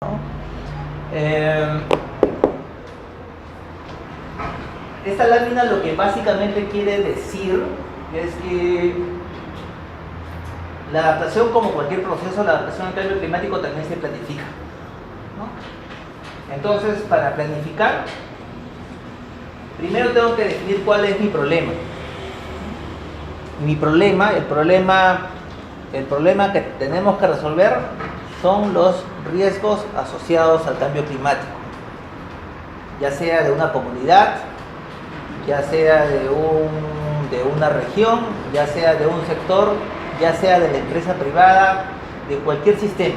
¿no? Esta lámina lo que básicamente quiere decir es que la adaptación, como cualquier proceso, la adaptación al cambio climático también se planifica, ¿no? Entonces, para planificar, primero tengo que definir cuál es mi problema. El problema que tenemos que resolver son los riesgos asociados al cambio climático, ya sea de una comunidad, ya sea de una región, ya sea de un sector, ya sea de la empresa privada, de cualquier sistema.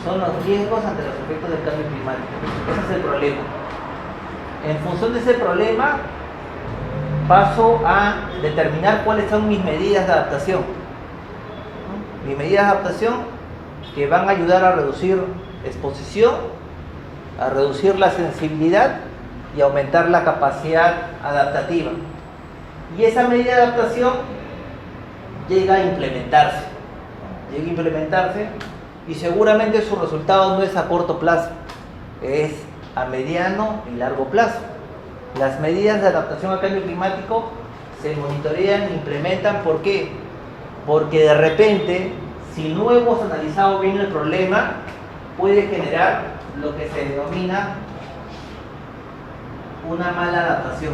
Son los riesgos ante los efectos del cambio climático. Ese es el problema. En función de ese problema, paso a determinar cuáles son mis medidas de adaptación. Mis medidas de adaptación que van a ayudar a reducir exposición, a reducir la sensibilidad y aumentar la capacidad adaptativa. Y esa medida de adaptación llega a implementarse. Y seguramente su resultado no es a corto plazo, es a mediano y largo plazo. Las medidas de adaptación al cambio climático se monitorean e implementan. ¿Por qué? Porque de repente, si no hemos analizado bien el problema, puede generar lo que se denomina una mala adaptación.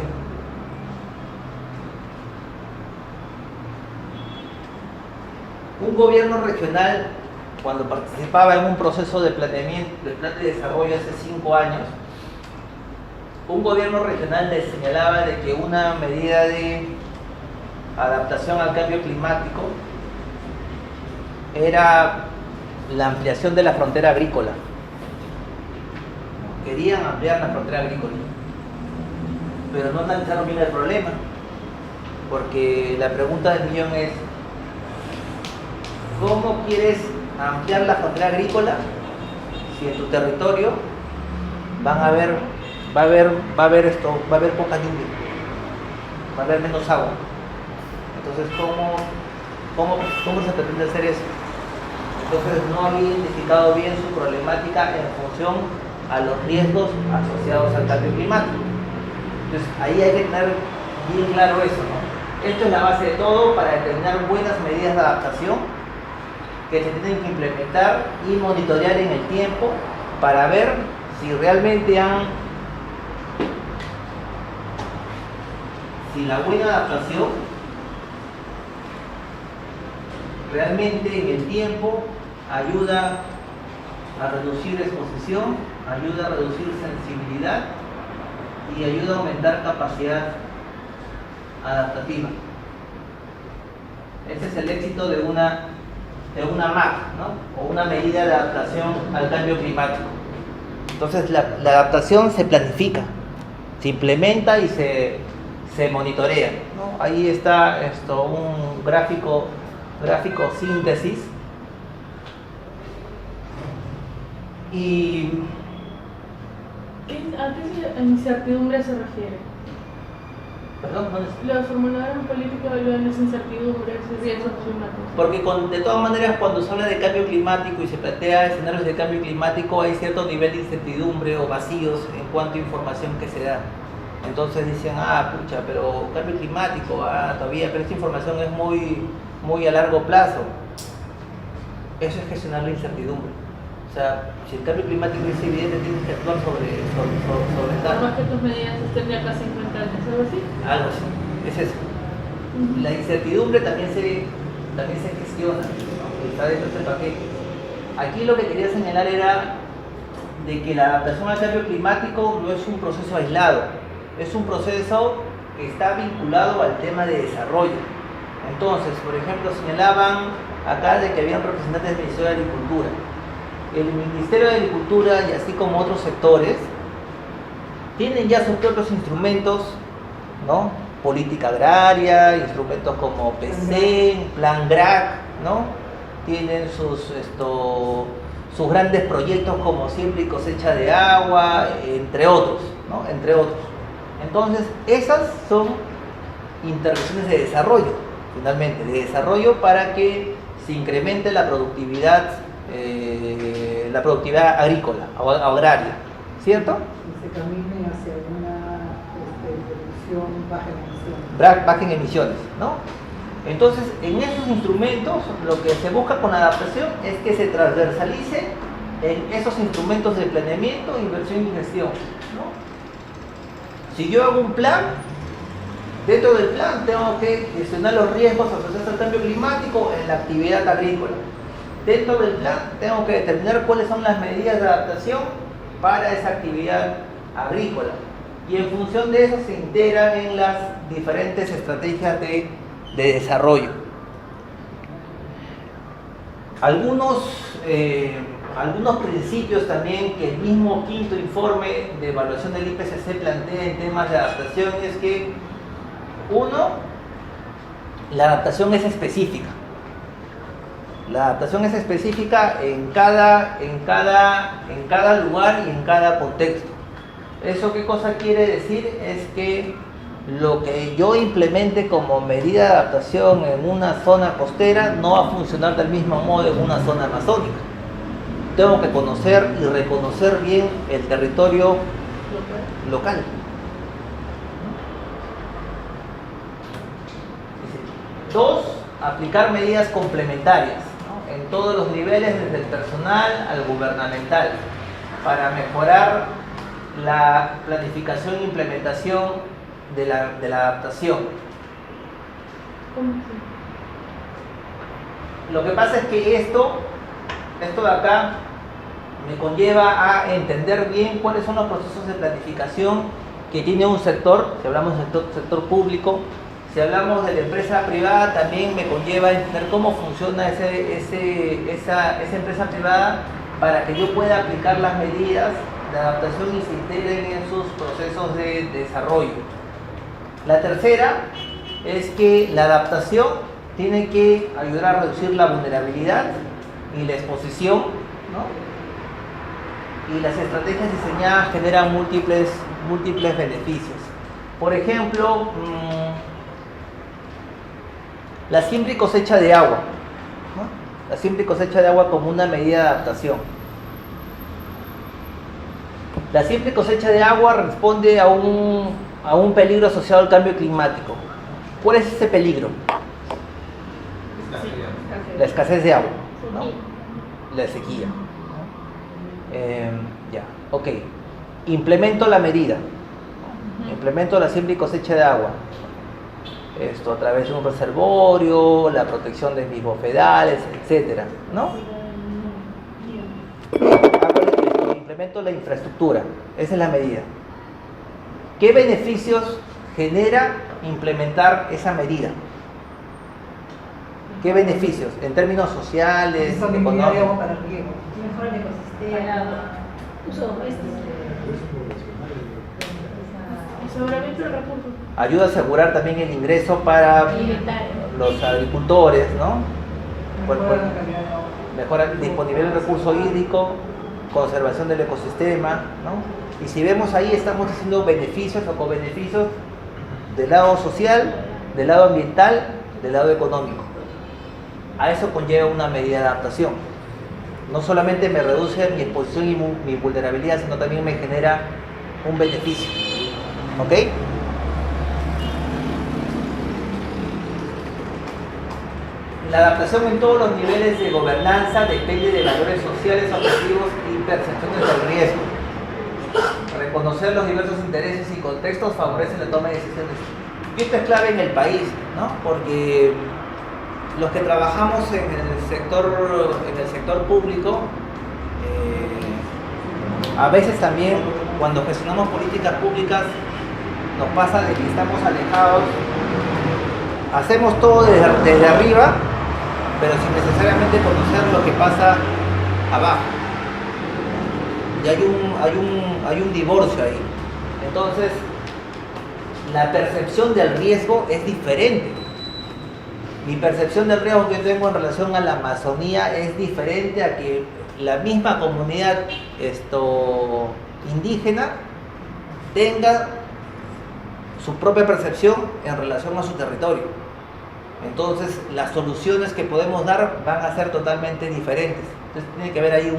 Un gobierno regional, cuando participaba en un proceso de planeamiento, de plan de desarrollo hace 5 años, un gobierno regional le señalaba de que una medida de adaptación al cambio climático era la ampliación de la frontera agrícola. Querían ampliar la frontera agrícola, pero no analizaron bien el problema, porque la pregunta del millón es: ¿cómo quieres ampliar la frontera agrícola si en tu territorio va a haber poca lluvia, va a haber menos agua? Entonces, ¿cómo se pretende hacer eso? Entonces, no había identificado bien su problemática en función a los riesgos asociados al cambio climático. Entonces, ahí hay que tener bien claro eso, ¿no? Esto es la base de todo para determinar buenas medidas de adaptación que se tienen que implementar y monitorear en el tiempo para ver si realmente si la buena adaptación realmente en el tiempo ayuda a reducir exposición, ayuda a reducir sensibilidad y ayuda a aumentar capacidad adaptativa. Ese es el éxito de una MAC, ¿no? O una medida de adaptación al cambio climático. Entonces la adaptación se planifica, se implementa y se monitorea, ¿no? Ahí está un gráfico síntesis. Y ¿a qué incertidumbre se refiere? perdón, Los formuladores políticos evalúan esa incertidumbre, ese riesgo climático. porque de todas maneras, cuando se habla de cambio climático y se plantea escenarios de cambio climático, hay cierto nivel de incertidumbre o vacíos en cuanto a información que se da. Entonces dicen, pucha, pero cambio climático, todavía, pero esta información es muy a largo plazo. Eso es gestionar la incertidumbre. O sea, si el cambio climático es evidente, tienes que actuar sobre tal. Por más que tus medidas estén de acá 50 años, ¿algo así? Algo así, es eso. La incertidumbre también se gestiona, ¿no? Está dentro de ese paquete. Aquí lo que quería señalar era de que la adaptación al cambio climático no es un proceso aislado, es un proceso que está vinculado al tema de desarrollo. Entonces, por ejemplo, señalaban acá de que habían representantes del Ministerio de Agricultura. El Ministerio de Agricultura, y así como otros sectores, tienen ya sus propios instrumentos, ¿no? Política agraria, instrumentos como PCEN, Plan GRAC, ¿no? Tienen sus grandes proyectos como siembra y cosecha de agua, entre otros, ¿no? Entre otros. Entonces, esas son intervenciones de desarrollo, finalmente, de desarrollo para que se incremente la productividad la productividad agrícola o agraria, ¿cierto? Y se camine hacia una producción baja en emisiones. Baja en emisiones, ¿no? Entonces, en esos instrumentos, lo que se busca con la adaptación es que se transversalice en esos instrumentos de planeamiento, inversión y gestión, ¿no? Si yo hago un plan, dentro del plan tengo que gestionar los riesgos asociados al cambio climático en la actividad agrícola. Dentro del plan tengo que determinar cuáles son las medidas de adaptación para esa actividad agrícola. Y en función de eso se integran en las diferentes estrategias de desarrollo. Algunos principios también que el mismo quinto informe de evaluación del IPCC plantea en temas de adaptación es que, uno, la adaptación es específica. La adaptación es específica en cada lugar y en cada contexto. ¿Eso qué cosa quiere decir? Es que lo que yo implemente como medida de adaptación en una zona costera no va a funcionar del mismo modo en una zona amazónica. Tengo que conocer y reconocer bien el territorio local. Dos, aplicar medidas complementarias, ¿no? En todos los niveles, desde el personal al gubernamental, para mejorar la planificación e implementación de la adaptación. ¿Cómo que? Lo que pasa es que esto de acá me conlleva a entender bien cuáles son los procesos de planificación que tiene un sector. Si hablamos del sector público, si hablamos de la empresa privada, también me conlleva a entender cómo funciona esa empresa privada para que yo pueda aplicar las medidas de adaptación y se integren en sus procesos de desarrollo. La tercera es que la adaptación tiene que ayudar a reducir la vulnerabilidad y la exposición, ¿no? Y las estrategias diseñadas generan múltiples beneficios. Por ejemplo, la siembra y cosecha de agua, ¿no? La siembra y cosecha de agua como una medida de adaptación. La siembra y cosecha de agua responde a un peligro asociado al cambio climático. ¿Cuál es ese peligro? La escasez de agua, ¿no? La sequía. Ya, ok. Implemento la medida. Implemento la siembra y cosecha de agua. Esto a través de un reservorio, la protección de mis bofedales, etcétera, ¿no? Implemento la infraestructura. Esa es la medida. ¿Qué beneficios genera implementar esa medida? ¿Qué beneficios? En términos sociales, económicos. Mejora el ecosistema. Aseguramiento de recursos. Ayuda a asegurar también el ingreso para los agricultores, ¿no? Mejora disponibilidad del recurso hídrico, conservación del ecosistema, ¿no? Y si vemos ahí, estamos haciendo beneficios o co-beneficios del lado social, del lado ambiental, del lado económico. A eso conlleva una medida de adaptación. No solamente me reduce mi exposición y mi vulnerabilidad, sino también me genera un beneficio. ¿Ok? La adaptación en todos los niveles de gobernanza depende de valores sociales, objetivos y percepciones del riesgo. Reconocer los diversos intereses y contextos favorece la toma de decisiones. Y esto es clave en el país, ¿no? Porque los que trabajamos en el sector público, a veces también cuando gestionamos políticas públicas nos pasa de que estamos alejados, hacemos todo desde arriba, pero sin necesariamente conocer lo que pasa abajo. Y hay un divorcio ahí. Entonces, la percepción del riesgo es diferente. Mi percepción del riesgo que yo tengo en relación a la Amazonía es diferente a que la misma comunidad indígena tenga su propia percepción en relación a su territorio. Entonces, las soluciones que podemos dar van a ser totalmente diferentes. Entonces, tiene que haber ahí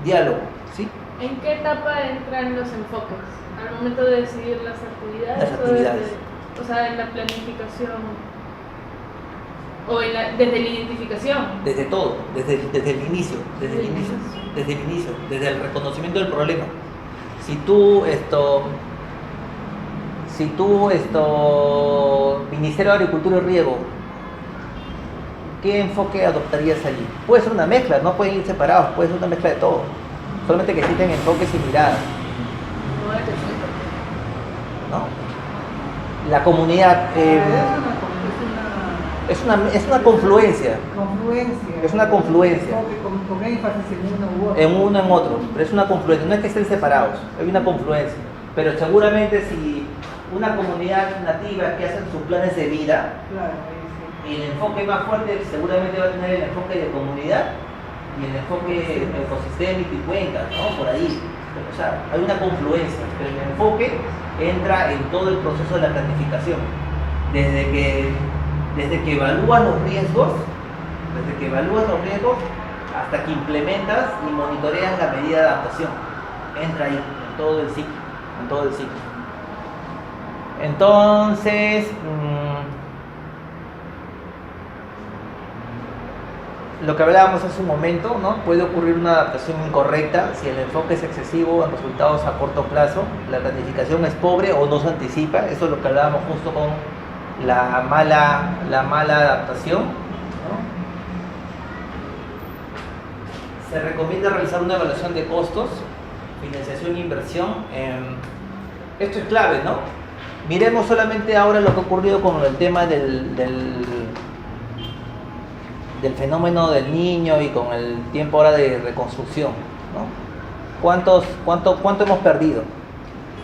diálogo, ¿sí? ¿En qué etapa entran los enfoques? Al momento de decidir las actividades. Las actividades. O sea, en la planificación. O desde la identificación. Desde todo, desde el inicio, desde el reconocimiento del problema. Si tú Ministerio de Agricultura y Riego, ¿qué enfoque adoptarías allí? Puede ser una mezcla, no pueden ir separados, puede ser una mezcla de todo. Solamente que existen enfoques y miradas, No es ¿no? La comunidad es una confluencia. Es una confluencia. Con énfasis en uno u otro. En uno en otro, pero es una confluencia, no es que estén separados, hay una confluencia. Pero seguramente si una comunidad nativa que hacen sus planes de vida, Claro, el enfoque más fuerte seguramente va a tener el enfoque de comunidad y el enfoque ecosistémico y cuenca, ¿no? Por ahí. O sea, hay una confluencia, pero el enfoque entra en todo el proceso de la planificación. Desde que evalúas los riesgos, hasta que implementas y monitoreas la medida de adaptación. Entra ahí, en todo el ciclo. Entonces, lo que hablábamos hace un momento, ¿no? Puede ocurrir una adaptación incorrecta si el enfoque es excesivo en resultados a corto plazo, la planificación es pobre o no se anticipa. Eso es lo que hablábamos justo con la mala adaptación, ¿no? Se recomienda realizar una evaluación de costos, financiación e inversión. Esto es clave, ¿no? Miremos solamente ahora lo que ha ocurrido con el tema del fenómeno del Niño y con el tiempo ahora de reconstrucción, ¿no? ¿Cuánto hemos perdido?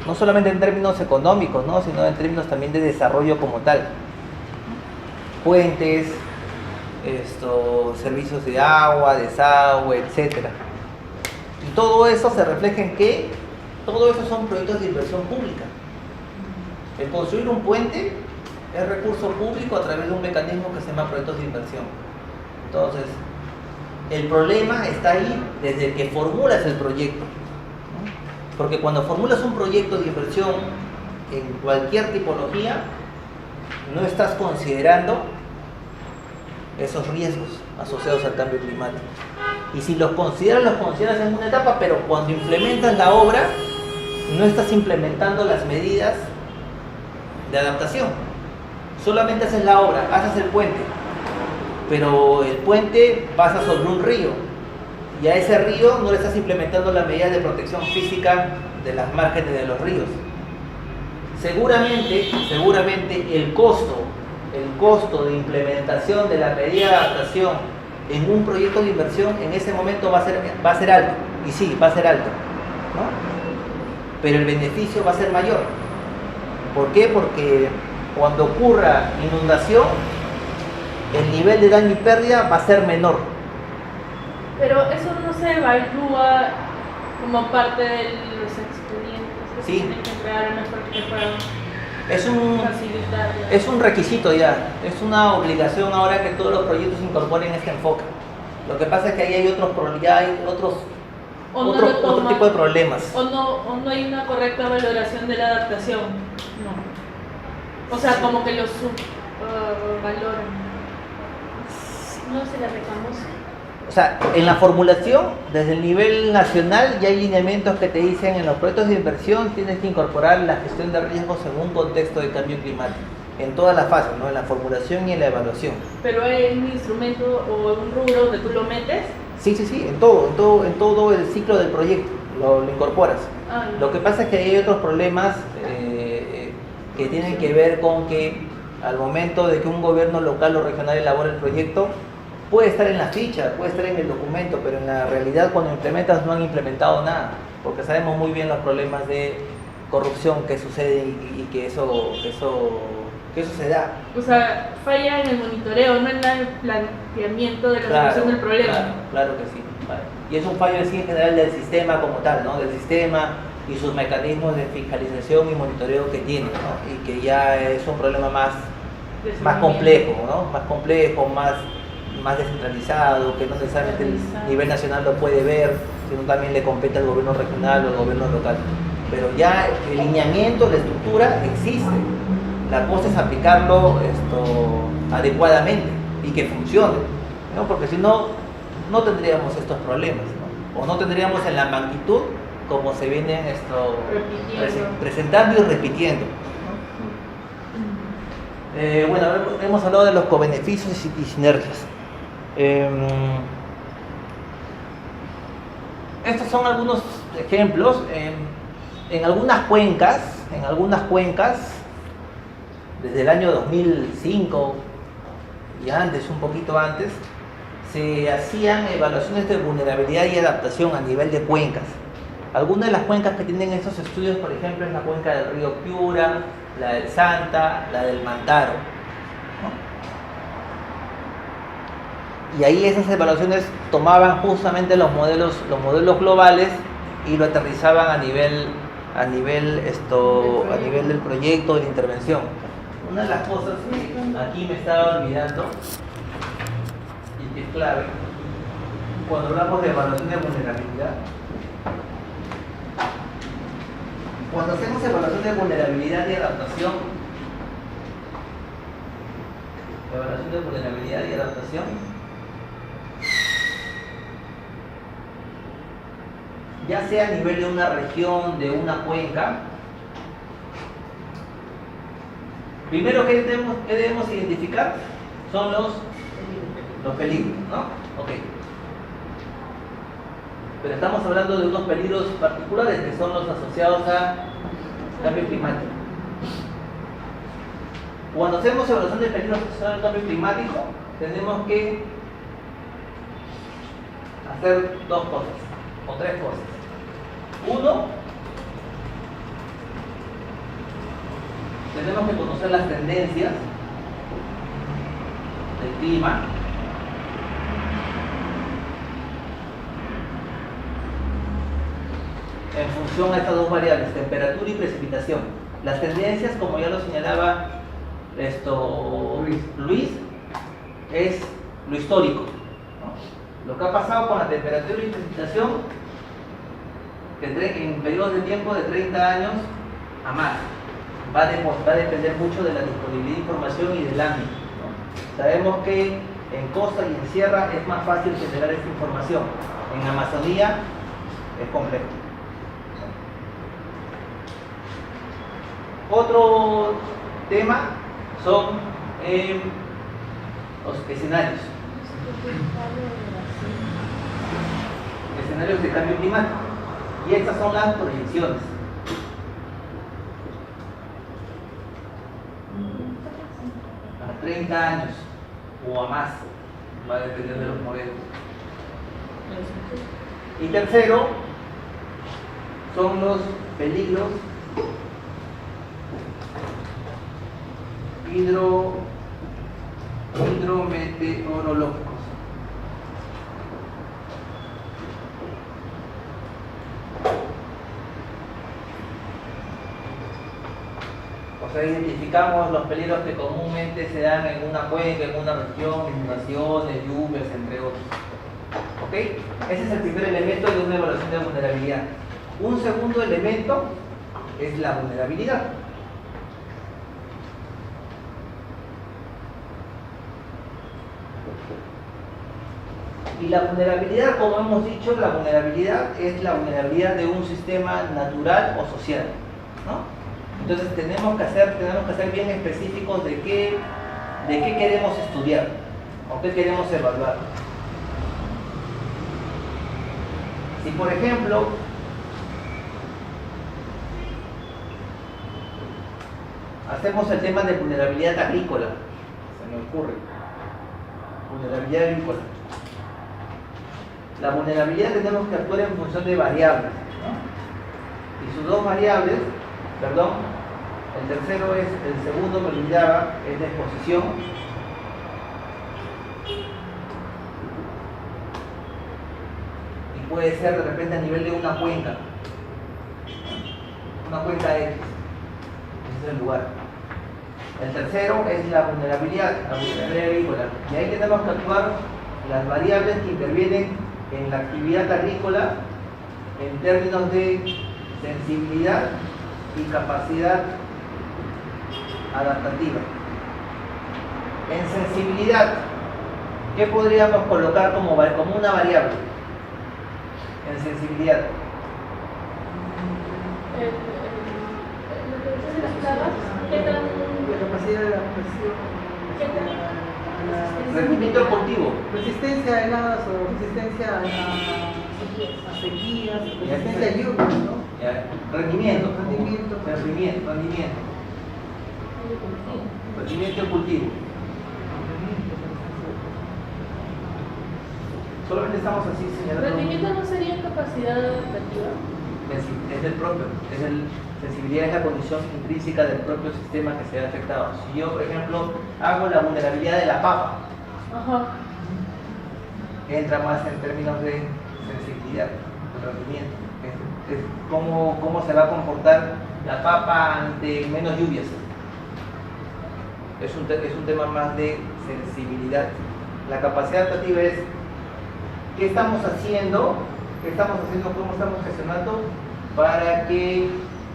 No solamente en términos económicos, ¿no? Sino en términos también de desarrollo como tal. Puentes, servicios de agua, desagüe, etc. Y todo eso se refleja en que todo eso son proyectos de inversión pública. El construir un puente es recurso público a través de un mecanismo que se llama proyectos de inversión. Entonces, el problema está ahí desde que formulas el proyecto, ¿no? Porque cuando formulas un proyecto de inversión en cualquier tipología, no estás considerando esos riesgos asociados al cambio climático. Y si los consideras en una etapa, pero cuando implementas la obra, no estás implementando las medidas de adaptación. Solamente haces la obra, haces el puente, pero el puente pasa sobre un río y a ese río no le estás implementando las medidas de protección física de las márgenes de los ríos. Seguramente el costo de implementación de la medida de adaptación en un proyecto de inversión en ese momento va a ser alto, y sí, va a ser alto, ¿no? Pero el beneficio va a ser mayor. ¿Por qué? Porque cuando ocurra inundación, el nivel de daño y pérdida va a ser menor. Pero eso no se evalúa como parte de los expedientes que Sí. tienen que entregar en el que puedan facilitar. Es un requisito ya, es una obligación ahora que todos los proyectos incorporen este enfoque. Lo que pasa es que ahí hay otro tipo de problemas. O no hay una correcta valoración de la adaptación. No. O sea, como que lo valoran. No se la reconoce. O sea, en la formulación, desde el nivel nacional, ya hay lineamientos que te dicen en los proyectos de inversión tienes que incorporar la gestión de riesgos en un contexto de cambio climático, en todas las fases, ¿no? En la formulación y en la evaluación. Pero hay un instrumento o un rubro donde tú lo metes. Sí, en todo el ciclo del proyecto lo incorporas. No. Lo que pasa es que hay otros problemas que tienen que ver con que al momento de que un gobierno local o regional elabore el proyecto, puede estar en la ficha, puede estar en el documento, pero en la realidad cuando implementas no han implementado nada, porque sabemos muy bien los problemas de corrupción que suceden y que eso se da. O sea, falla en el monitoreo, no en el planteamiento de la solución del problema. Claro que sí. Vale. Y es un fallo en general del sistema como tal, ¿no? Del sistema y sus mecanismos de fiscalización y monitoreo que tiene, ¿no? Y que ya es un problema más complejo, ¿no? Más complejo, más descentralizado, que no necesariamente el nivel nacional lo puede ver. sino también le compete al gobierno regional o al gobierno local. Pero ya el lineamiento, la estructura existe. La cosa es aplicarlo adecuadamente y que funcione, ¿no? Porque si no, no tendríamos estos problemas, ¿no? O no tendríamos en la magnitud como se vienen presentando y repitiendo, ¿no? Bueno, hemos hablado de los cobeneficios y sinergias. Estos son algunos ejemplos. En algunas cuencas, desde el año 2005 y antes, un poquito antes, se hacían evaluaciones de vulnerabilidad y adaptación a nivel de cuencas. Algunas de las cuencas que tienen estos estudios, por ejemplo, es la cuenca del río Piura, la del Santa, la del Mantaro, ¿no? Y ahí esas evaluaciones tomaban justamente los modelos globales y lo aterrizaban a nivel del proyecto de intervención. Una de las cosas que aquí me estaba olvidando y que es clave cuando hablamos de evaluación de vulnerabilidad, cuando hacemos evaluación de vulnerabilidad y adaptación, ya sea a nivel de una región, de una cuenca, primero que debemos identificar son los peligros, ¿no? Ok. Pero estamos hablando de unos peligros particulares que son los asociados a cambio climático. Cuando hacemos evaluación de peligros asociados al cambio climático, tenemos que hacer dos cosas, o tres cosas. Uno, tenemos que conocer las tendencias del clima. En función a estas dos variables, temperatura y precipitación. Las tendencias, como ya lo señalaba Luis, es lo histórico, ¿no? Lo que ha pasado con la temperatura y precipitación en periodos de tiempo de 30 años a más. Va a depender mucho de la disponibilidad de información y del ámbito, ¿no? Sabemos que en costa y en sierra es más fácil generar esta información. En Amazonía es complejo. Otro tema son los escenarios de cambio climático, y estas son las proyecciones. A 30 años o a más, va a depender de los modelos. Y tercero son los peligros hidrometeorológicos. O sea, identificamos los peligros que comúnmente se dan en una cuenca, en una región, inundaciones, lluvias, entre otros. ¿Ok? Ese es el primer elemento de una evaluación de vulnerabilidad. Un segundo elemento es la vulnerabilidad. Y la vulnerabilidad, como hemos dicho, la vulnerabilidad es la vulnerabilidad de un sistema natural o social, ¿no? Entonces tenemos que ser bien específicos de qué queremos estudiar o qué queremos evaluar. Si por ejemplo hacemos el tema de vulnerabilidad agrícola, se me ocurre, vulnerabilidad agrícola. La vulnerabilidad tenemos que actuar en función de variables, ¿no? Y sus dos variables, el segundo me olvidaba, es la exposición y puede ser de repente a nivel de una cuenca X, ese es el lugar. El tercero es la vulnerabilidad agrícola, y ahí tenemos que actuar las variables que intervienen en la actividad agrícola en términos de sensibilidad y capacidad adaptativa. En sensibilidad, ¿qué podríamos colocar como una variable? En sensibilidad. Lo que dices de las plagas, ¿qué tan? La capacidad de adaptación ¿Qué tan? a la Rendimiento del cultivo. resistencia a heladas o resistencia a sequías, resistencia a lluvias, ¿no? Ya, rendimiento. Rendimiento. Rendimiento del cultivo. Solamente estamos así señalando. ¿Rendimiento no sería capacidad adaptativa? Es del propio, sensibilidad es la condición intrínseca del propio sistema que se ha afectado. Si yo, por ejemplo, hago la vulnerabilidad de la papa, Ajá. entra más en términos de sensibilidad, de rendimiento. Es cómo se va a comportar la papa ante menos lluvias. Es un tema más de sensibilidad. La capacidad adaptativa es qué estamos haciendo, cómo estamos gestionando para que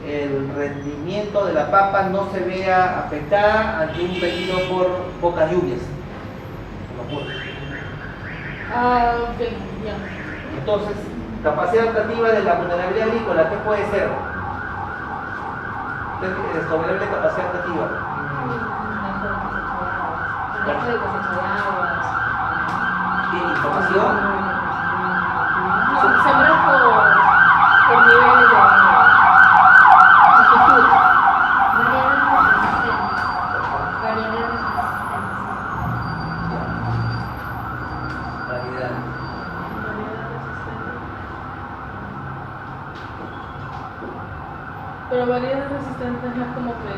el rendimiento de la papa no se vea afectada ante un peligro por pocas lluvias. Como ocurre. Ah, ok, ya. Entonces, capacidad adaptativa de la vulnerabilidad agrícola, ¿qué puede ser? Desfavorable capacidad adaptativa. Manejo de cosecha de aguas. ¿Tiene información? Sembrar por niveles de altitud. Variedades resistentes. Variedad. Pero variedades resistentes no es como que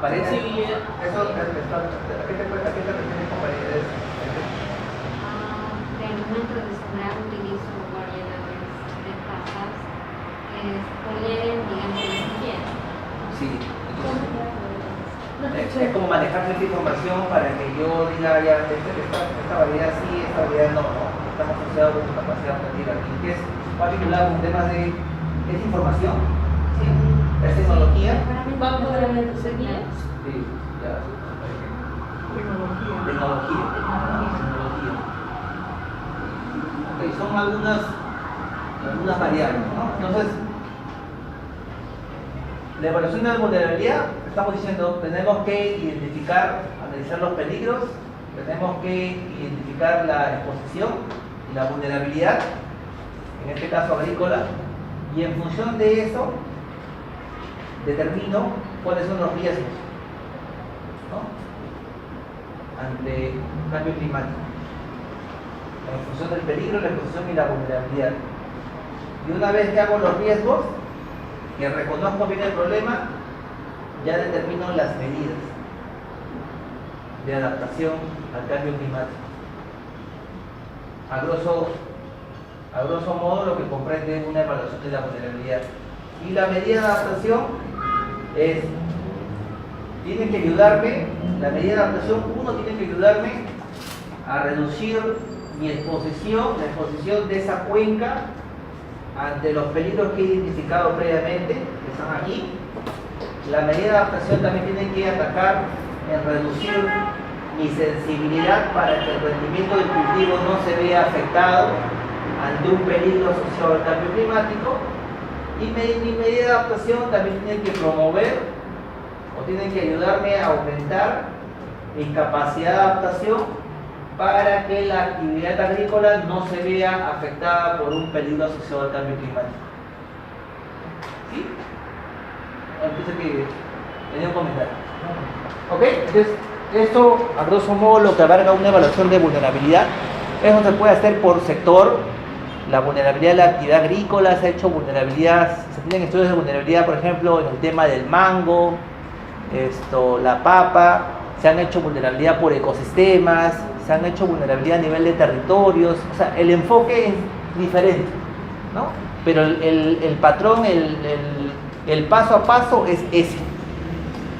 ¿Variedad? sensibilidad. Eso, ¿a qué te refieres con variedades? De momento de sembrar utilizo variedades de pasas que toleren, digamos, la sequía. Sí. No Es escuché. como manejar esta información para que yo diga ya, esta variedad sí, esta variedad no, ¿no? Estamos asociados con su capacidad adaptativa. Y que es particular con temas de, es información, ¿sí? Es tecnología. ¿Va por semillas? Sí, ya. Tecnología. Tecnología. Ok, son algunas variables, ¿no? Entonces, la evaluación de la vulnerabilidad, estamos diciendo, tenemos que identificar, analizar los peligros, tenemos que identificar la exposición y la vulnerabilidad, en este caso agrícola, y en función de eso, determino cuáles son los riesgos, ¿no? Ante un cambio climático, en función del peligro, la exposición y la vulnerabilidad. Y una vez que hago los riesgos, que reconozco bien el problema, ya determino las medidas de adaptación al cambio climático. A grosso modo, lo que comprende una evaluación de la vulnerabilidad. Y la medida de adaptación es, tiene que ayudarme, la medida de adaptación, uno tiene que ayudarme a reducir mi exposición, la exposición de esa cuenca ante los peligros que he identificado previamente, que están aquí. La medida de adaptación también tiene que atacar en reducir mi sensibilidad para que el rendimiento del cultivo no se vea afectado ante un peligro asociado al cambio climático. Y mi medida de adaptación también tiene que promover o tiene que ayudarme a aumentar mi capacidad de adaptación para que la actividad agrícola no se vea afectada por un peligro asociado al cambio climático. ¿Sí? Entonces que tenía un comentario. ¿Ok? Entonces, esto a grosso modo lo que abarca una evaluación de vulnerabilidad. Eso se puede hacer por sector. La vulnerabilidad de la actividad agrícola, se ha hecho vulnerabilidad, se tienen estudios de vulnerabilidad, por ejemplo, en el tema del mango, la papa, se han hecho vulnerabilidad por ecosistemas, se han hecho vulnerabilidad a nivel de territorios, o sea, el enfoque es diferente, ¿no? Pero el patrón, el paso a paso es ese,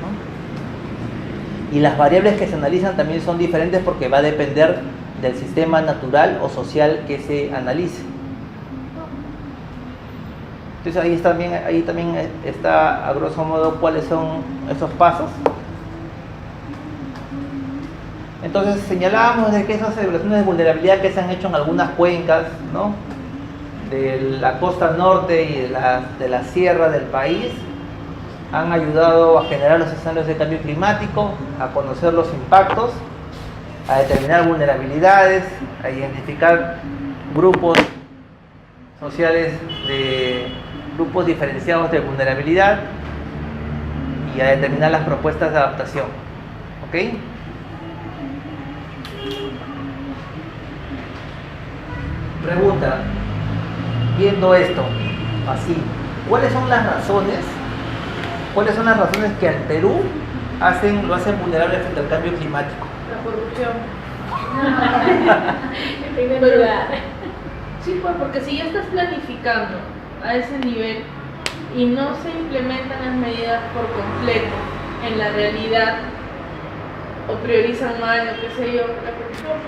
¿no? Y las variables que se analizan también son diferentes porque va a depender del sistema natural o social que se analice. Entonces ahí también está a grosso modo cuáles son esos pasos. Entonces señalábamos de que esas evaluaciones de vulnerabilidad que se han hecho en algunas cuencas, ¿no?, de la costa norte y de la sierra del país, han ayudado a generar los escenarios de cambio climático, a conocer los impactos, a determinar vulnerabilidades, a identificar grupos sociales de grupos diferenciados de vulnerabilidad y a determinar las propuestas de adaptación. ¿Ok? Pregunta, viendo esto así, ¿cuáles son las razones que al Perú lo hacen vulnerable frente al cambio climático? La corrupción. En primer lugar. Sí, pues porque si ya estás planificando a ese nivel y no se implementan las medidas por completo en la realidad o priorizan mal, o qué sé yo, la corrupción.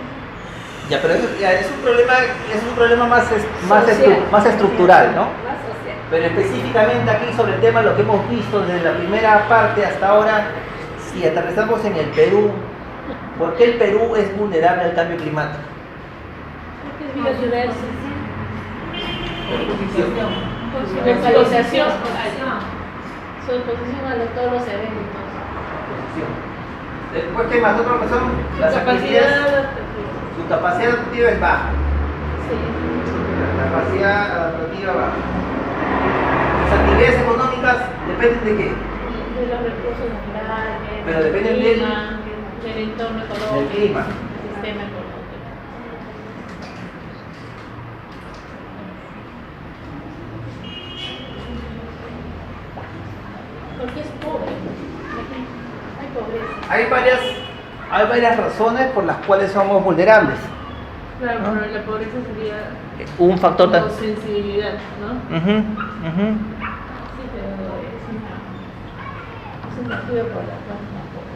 Ya, pero es un problema más estructural, ¿no? Más social. Pero específicamente aquí sobre el tema, lo que hemos visto desde la primera parte hasta ahora, si aterrizamos en el Perú, ¿por qué el Perú es vulnerable al cambio climático? Porque es biodiverso. Su exposición. Su exposición a todos los eventos. Después, ¿qué más? Otra razón, las actividades, su capacidad adaptativa es baja. La capacidad adaptativa baja. Las actividades económicas dependen de qué? De los recursos naturales, Pero dependen del del- clima, del entorno económico, del clima. del sistema económico. Porque es pobre. Hay pobreza. Hay varias razones por las cuales somos vulnerables. Claro, pero la pobreza sería Un factor como tan... sensibilidad, ¿no? Ujú, ujú. Sí, pero es una motivo por la cual tampoco.